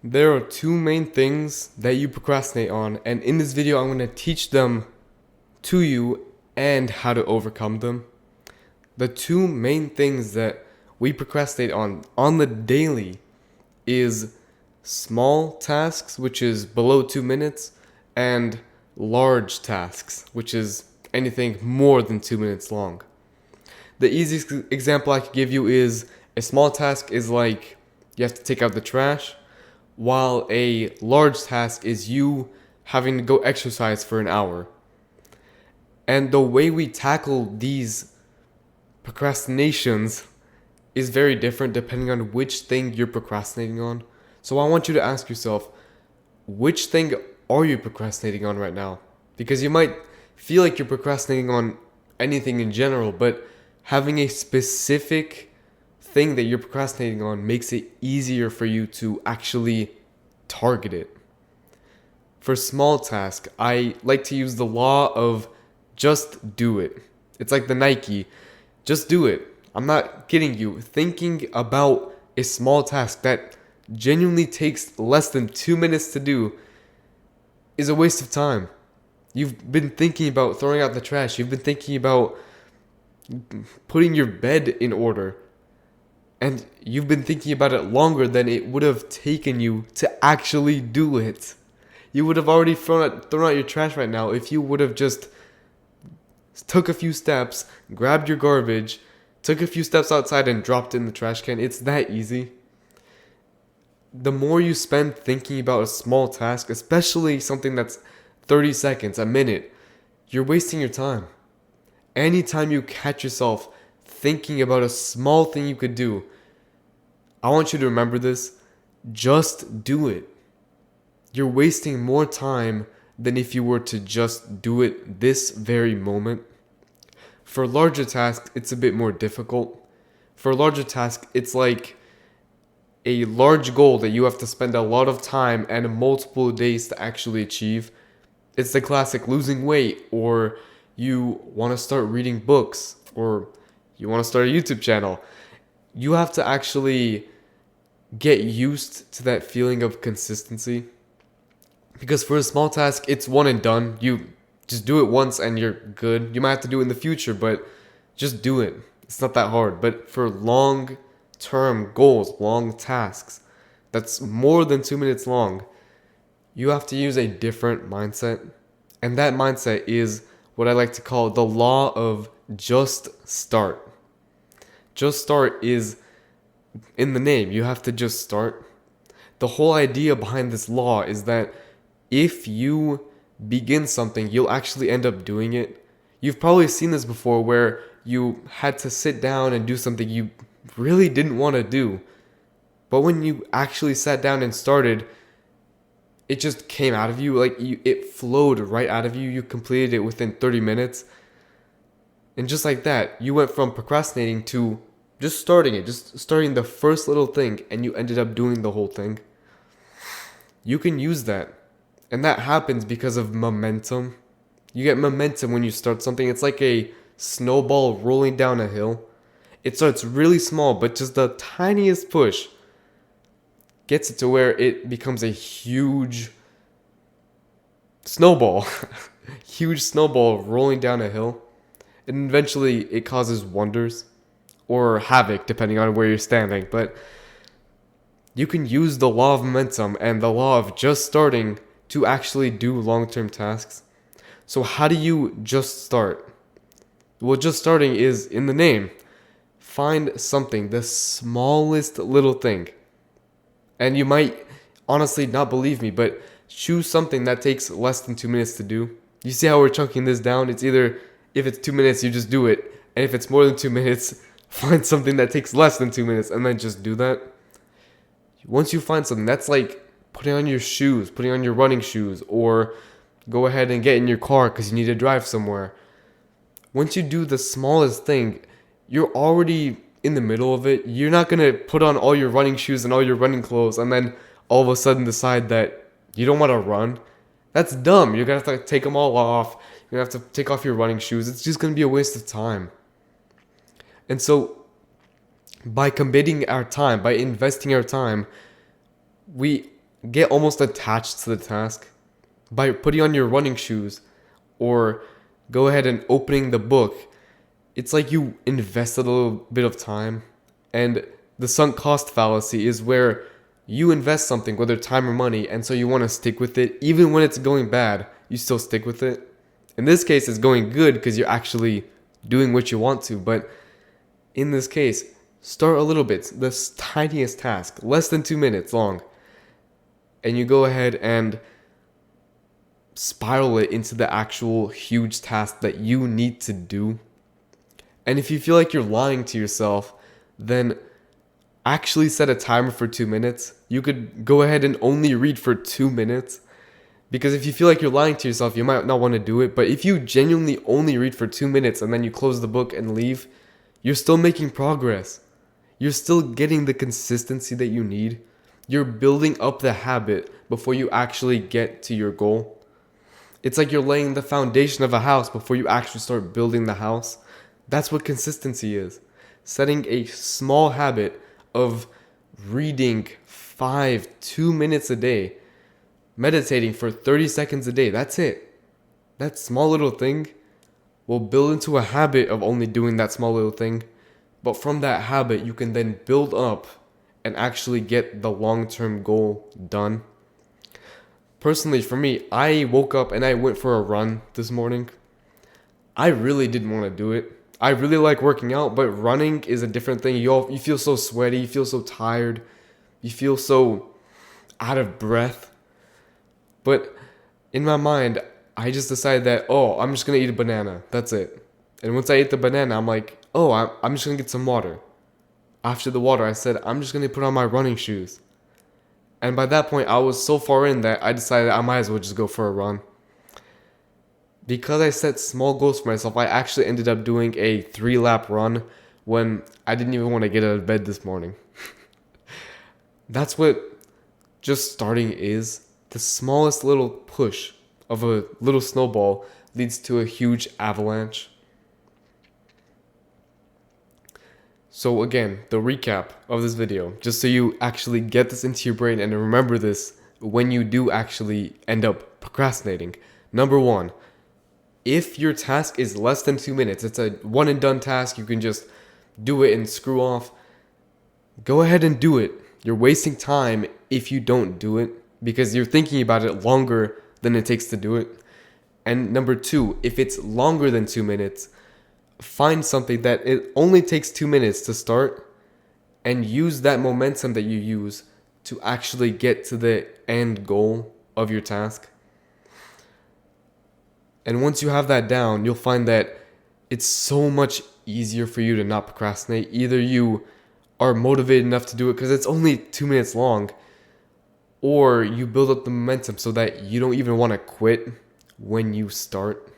There are two main things that you procrastinate on, and in this video, I'm going to teach them to you and how to overcome them. The two main things that we procrastinate on the daily is small tasks, which is below 2 minutes, and large tasks, which is anything more than 2 minutes long. The easiest example I could give you is a small task is like you have to take out the trash, while a large task is you having to go exercise for an hour. And the way we tackle these procrastinations is very different depending on which thing you're procrastinating on. So I want you to ask yourself, which thing are you procrastinating on right now? Because you might feel like you're procrastinating on anything in general, but having a specific thing that you're procrastinating on makes it easier for you to actually target it. For small tasks, I like to use the law of just do it. It's like the Nike, just do it. I'm not kidding you. Thinking about a small task that genuinely takes less than 2 minutes to do is a waste of time. You've been thinking about throwing out the trash. You've been thinking about putting your bed in order. And you've been thinking about it longer than it would have taken you to actually do it. You would have already thrown out your trash right now if you would have just took a few steps, grabbed your garbage, took a few steps outside and dropped it in the trash can. It's that easy. The more you spend thinking about a small task, especially something that's 30 seconds, a minute, you're wasting your time. Anytime you catch yourself thinking about a small thing you could do, I want you to remember this. Just do it. You're wasting more time than if you were to just do it this very moment. For larger tasks, it's a bit more difficult. For a larger task, it's like a large goal that you have to spend a lot of time and multiple days to actually achieve. It's the classic losing weight, or you want to start reading books, or you want to start a YouTube channel. You have to actually get used to that feeling of consistency. Because for a small task, it's one and done. You just do it once and you're good. You might have to do it in the future, but just do it. It's not that hard. But for long-term goals, long tasks, that's more than 2 minutes long, you have to use a different mindset. And that mindset is what I like to call the law of just start. Just start is in the name. You have to just start. The whole idea behind this law is that if you begin something, you'll actually end up doing it. You've probably seen this before where you had to sit down and do something you really didn't want to do. But when you actually sat down and started, it just came out of you. It flowed right out of you. You completed it within 30 minutes. And just like that, you went from procrastinating to just starting it, just starting the first little thing, and you ended up doing the whole thing. You can use that. And that happens because of momentum. You get momentum when you start something. It's like a snowball rolling down a hill. It starts really small, but just the tiniest push gets it to where it becomes a huge snowball. Huge snowball rolling down a hill. And eventually it causes wonders or havoc depending on where you're standing. But you can use the law of momentum and the law of just starting to actually do long-term tasks. So how do you just start? Well, just starting is in the name. Find something, the smallest little thing. And you might honestly not believe me, but choose something that takes less than 2 minutes to do. You see how we're chunking this down? It's either, if it's 2 minutes, you just do it. And if it's more than 2 minutes, find something that takes less than 2 minutes and then just do that. Once you find something, that's like putting on your shoes, putting on your running shoes, or go ahead and get in your car because you need to drive somewhere. Once you do the smallest thing, you're already in the middle of it. You're not going to put on all your running shoes and all your running clothes and then all of a sudden decide that you don't want to run. That's dumb. You're going to have to take them all off. You're going to have to take off your running shoes. It's just going to be a waste of time. And so by committing our time, by investing our time, we get almost attached to the task by putting on your running shoes or go ahead and opening the book. It's like you invested a little bit of time. And the sunk cost fallacy is where you invest something, whether time or money, and so you want to stick with it. Even when it's going bad, you still stick with it. In this case, it's going good because you're actually doing what you want to. But in this case, start a little bit, the tiniest task, less than 2 minutes long, and you go ahead and spiral it into the actual huge task that you need to do. And if you feel like you're lying to yourself, then actually set a timer for 2 minutes. You could go ahead and only read for 2 minutes. Because if you feel like you're lying to yourself, you might not want to do it. But if you genuinely only read for 2 minutes and then you close the book and leave, you're still making progress. You're still getting the consistency that you need. You're building up the habit before you actually get to your goal. It's like you're laying the foundation of a house before you actually start building the house. That's what consistency is. Setting a small habit of reading 2 minutes a day, meditating for 30 seconds a day. That's it. That small little thing will build into a habit of only doing that small little thing. But from that habit, you can then build up and actually get the long-term goal done. Personally, for me, I woke up and I went for a run this morning. I really didn't want to do it. I really like working out, but running is a different thing. You feel so sweaty, you feel so tired, you feel so out of breath. But in my mind, I just decided that, I'm just going to eat a banana. That's it. And once I ate the banana, I'm like, I'm just going to get some water. After the water, I said, I'm just going to put on my running shoes. And by that point, I was so far in that I decided I might as well just go for a run. Because I set small goals for myself, I actually ended up doing a 3-lap run when I didn't even want to get out of bed this morning. That's what just starting is. The smallest little push of a little snowball leads to a huge avalanche. So again, the recap of this video, just so you actually get this into your brain and remember this when you do actually end up procrastinating. Number 1, if your task is less than 2 minutes, it's a one and done task, you can just do it and screw off, go ahead and do it. You're wasting time if you don't do it because you're thinking about it longer than it takes to do it. And number 2, if it's longer than 2 minutes, find something that it only takes 2 minutes to start and use that momentum that you use to actually get to the end goal of your task. And once you have that down, you'll find that it's so much easier for you to not procrastinate. Either you are motivated enough to do it because it's only 2 minutes long, or you build up the momentum so that you don't even want to quit when you start.